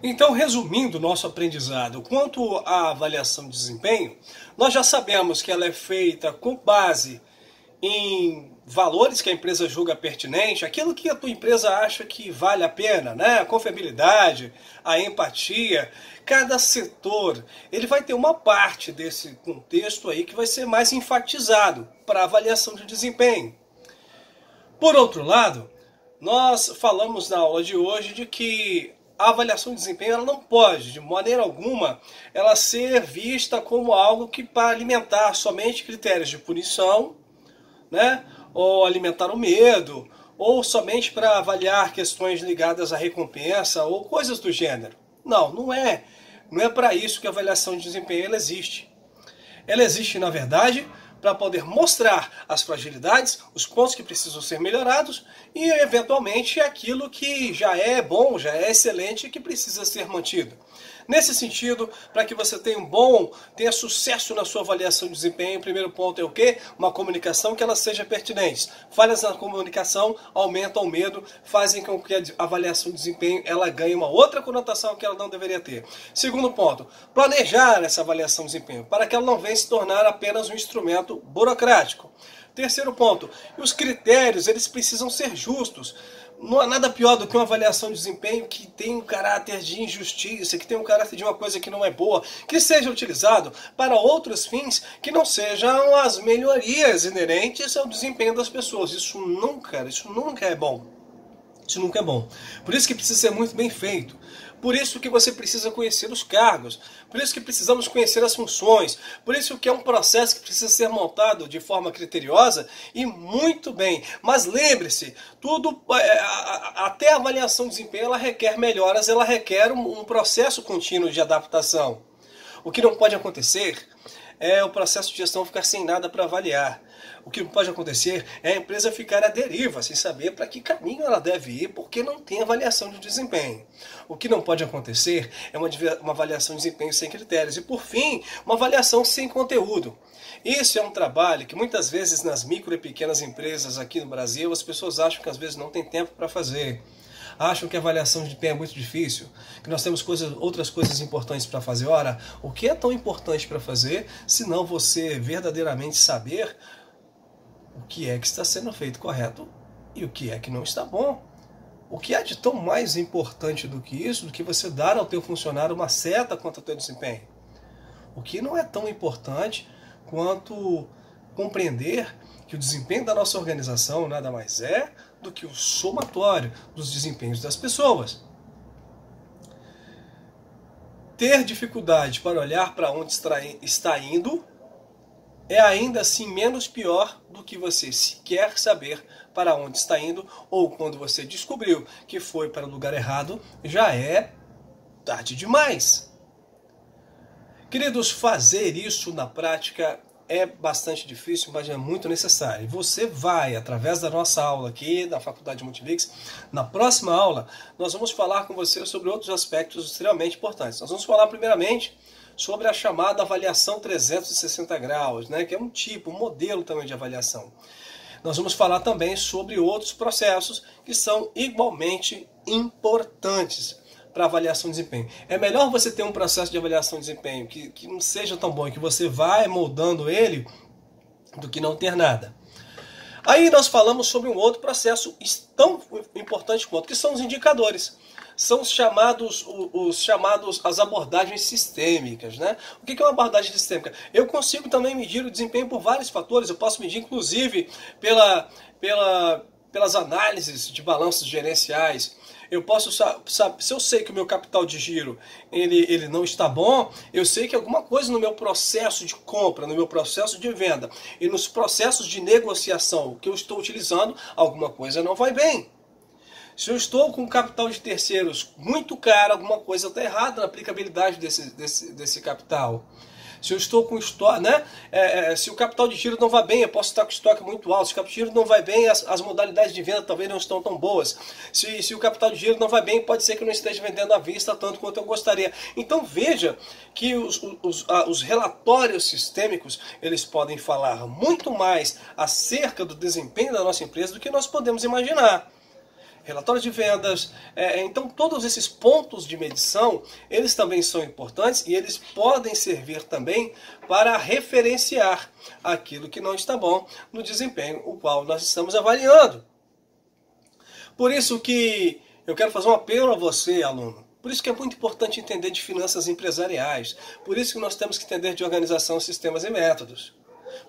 Então, resumindo o nosso aprendizado, quanto à avaliação de desempenho, nós já sabemos que ela é feita com base em valores que a empresa julga pertinente, aquilo que a tua empresa acha que vale a pena, né? A confiabilidade, a empatia. Cada setor, ele vai ter uma parte desse contexto aí que vai ser mais enfatizado para a avaliação de desempenho. Por outro lado, nós falamos na aula de hoje de que a avaliação de desempenho ela não pode, de maneira alguma, ela ser vista como algo que para alimentar somente critérios de punição, né? Ou alimentar o medo, ou somente para avaliar questões ligadas à recompensa ou coisas do gênero. Não, não é. Não é para isso que a avaliação de desempenho ela existe. Ela existe, na verdade, para poder mostrar as fragilidades, os pontos que precisam ser melhorados e, eventualmente, aquilo que já é bom, já é excelente e que precisa ser mantido. Nesse sentido, para que você tenha sucesso na sua avaliação de desempenho, o primeiro ponto é o quê? Uma comunicação que ela seja pertinente. Falhas na comunicação aumentam o medo, fazem com que a avaliação de desempenho ela ganhe uma outra conotação que ela não deveria ter. Segundo ponto, planejar essa avaliação de desempenho, para que ela não venha se tornar apenas um instrumento burocrático. Terceiro ponto, os critérios eles precisam ser justos. Não há nada pior do que uma avaliação de desempenho que tem um caráter de injustiça, que tem um caráter de uma coisa que não é boa, que seja utilizado para outros fins que não sejam as melhorias inerentes ao desempenho das pessoas. Isso nunca é bom. Isso nunca é bom. Por isso que precisa ser muito bem feito. Por isso que você precisa conhecer os cargos, por isso que precisamos conhecer as funções, por isso que é um processo que precisa ser montado de forma criteriosa e muito bem. Mas lembre-se, até a avaliação de desempenho ela requer melhoras, ela requer um processo contínuo de adaptação. O que não pode acontecer é o processo de gestão ficar sem nada para avaliar. O que pode acontecer é a empresa ficar à deriva, sem saber para que caminho ela deve ir, porque não tem avaliação de desempenho. O que não pode acontecer é uma avaliação de desempenho sem critérios. E, por fim, uma avaliação sem conteúdo. Isso é um trabalho que muitas vezes nas micro e pequenas empresas aqui no Brasil, as pessoas acham que às vezes não tem tempo para fazer. Acham que a avaliação de desempenho é muito difícil, que nós temos outras coisas importantes para fazer. Ora, o que é tão importante para fazer, se não você verdadeiramente saber o que é que está sendo feito correto e o que é que não está bom? O que é de tão mais importante do que isso, do que você dar ao teu funcionário uma seta quanto ao teu desempenho? O que não é tão importante quanto compreender que o desempenho da nossa organização nada mais é do que o somatório dos desempenhos das pessoas. Ter dificuldade para olhar para onde está indo é ainda assim menos pior do que você sequer saber para onde está indo, ou quando você descobriu que foi para o lugar errado, já é tarde demais. Queridos, fazer isso na prática é bastante difícil, mas é muito necessário. Você vai, através da nossa aula aqui da Faculdade Multimix, na próxima aula, nós vamos falar com você sobre outros aspectos extremamente importantes. Nós vamos falar primeiramente sobre a chamada avaliação 360 graus, né, que é um modelo também de avaliação. Nós vamos falar também sobre outros processos que são igualmente importantes para avaliação de desempenho. É melhor você ter um processo de avaliação de desempenho que não seja tão bom e que você vai moldando ele do que não ter nada. Aí nós falamos sobre um outro processo tão importante quanto, que são os indicadores. São as abordagens sistêmicas, né? O que é uma abordagem sistêmica? Eu consigo também medir o desempenho por vários fatores. Eu posso medir, inclusive, pelas análises de balanços gerenciais. Eu posso saber, se eu sei que o meu capital de giro ele não está bom, eu sei que alguma coisa no meu processo de compra, no meu processo de venda e nos processos de negociação que eu estou utilizando, alguma coisa não vai bem. Se eu estou com capital de terceiros muito caro, alguma coisa está errada na aplicabilidade desse capital. Se eu estou com estoque, né? Se o capital de giro não vai bem, eu posso estar com estoque muito alto. Se o capital de giro não vai bem, as modalidades de venda talvez não estão tão boas. Se o capital de giro não vai bem, pode ser que eu não esteja vendendo à vista tanto quanto eu gostaria. Então veja que os relatórios sistêmicos, eles podem falar muito mais acerca do desempenho da nossa empresa do que nós podemos imaginar. relatório de vendas. Então todos esses pontos de medição, eles também são importantes e eles podem servir também para referenciar aquilo que não está bom no desempenho o qual nós estamos avaliando. Por isso que eu quero fazer um apelo a você, aluno. Por isso que é muito importante entender de finanças empresariais. Por isso que nós temos que entender de organização, sistemas e métodos.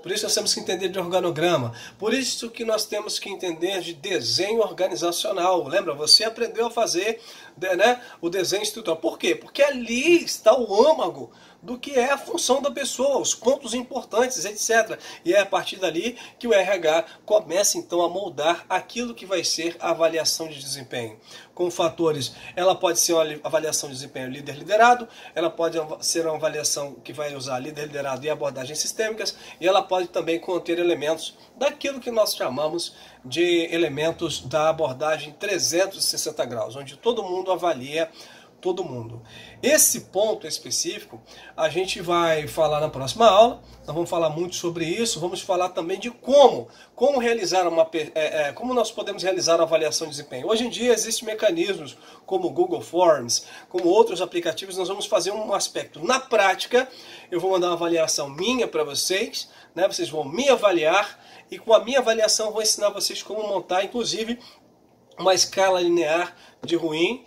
Por isso nós temos que entender de organograma. Por isso que nós temos que entender de desenho organizacional. Lembra? Você aprendeu a fazer, né, o desenho estrutural. Por quê? Porque ali está o âmago do que é a função da pessoa, os pontos importantes, etc. E é a partir dali que o RH começa então a moldar aquilo que vai ser a avaliação de desempenho. Com fatores, ela pode ser uma avaliação de desempenho líder-liderado, ela pode ser uma avaliação que vai usar líder-liderado e abordagens sistêmicas, e ela pode também conter elementos daquilo que nós chamamos de elementos da abordagem 360 graus, onde todo mundo avalia todo mundo. Esse ponto específico a gente vai falar na próxima aula. Nós vamos falar muito sobre isso. Vamos falar também de como realizar como nós podemos realizar a avaliação de desempenho. Hoje em dia existem mecanismos como o Google Forms, como outros aplicativos. Nós vamos fazer um aspecto na prática. Eu vou mandar uma avaliação minha para vocês, né? Vocês vão me avaliar e com a minha avaliação eu vou ensinar vocês como montar, inclusive, uma escala linear de ruim,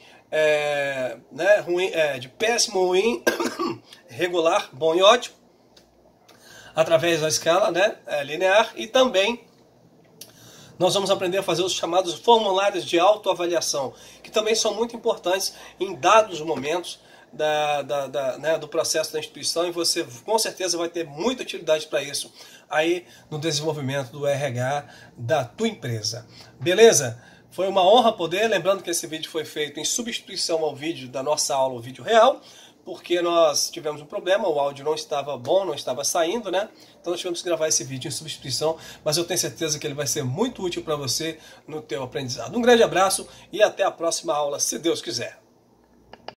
de péssimo, ruim, regular, bom e ótimo, através da escala, né, linear. E também nós vamos aprender a fazer os chamados formulários de autoavaliação, que também são muito importantes em dados momentos do processo da instituição, e você com certeza vai ter muita utilidade para isso aí no desenvolvimento do RH da tua empresa. Beleza? Foi uma honra poder, lembrando que esse vídeo foi feito em substituição ao vídeo da nossa aula, o vídeo real, porque nós tivemos um problema, o áudio não estava bom, não estava saindo, né? Então nós tivemos que gravar esse vídeo em substituição, mas eu tenho certeza que ele vai ser muito útil para você no teu aprendizado. Um grande abraço e até a próxima aula, se Deus quiser.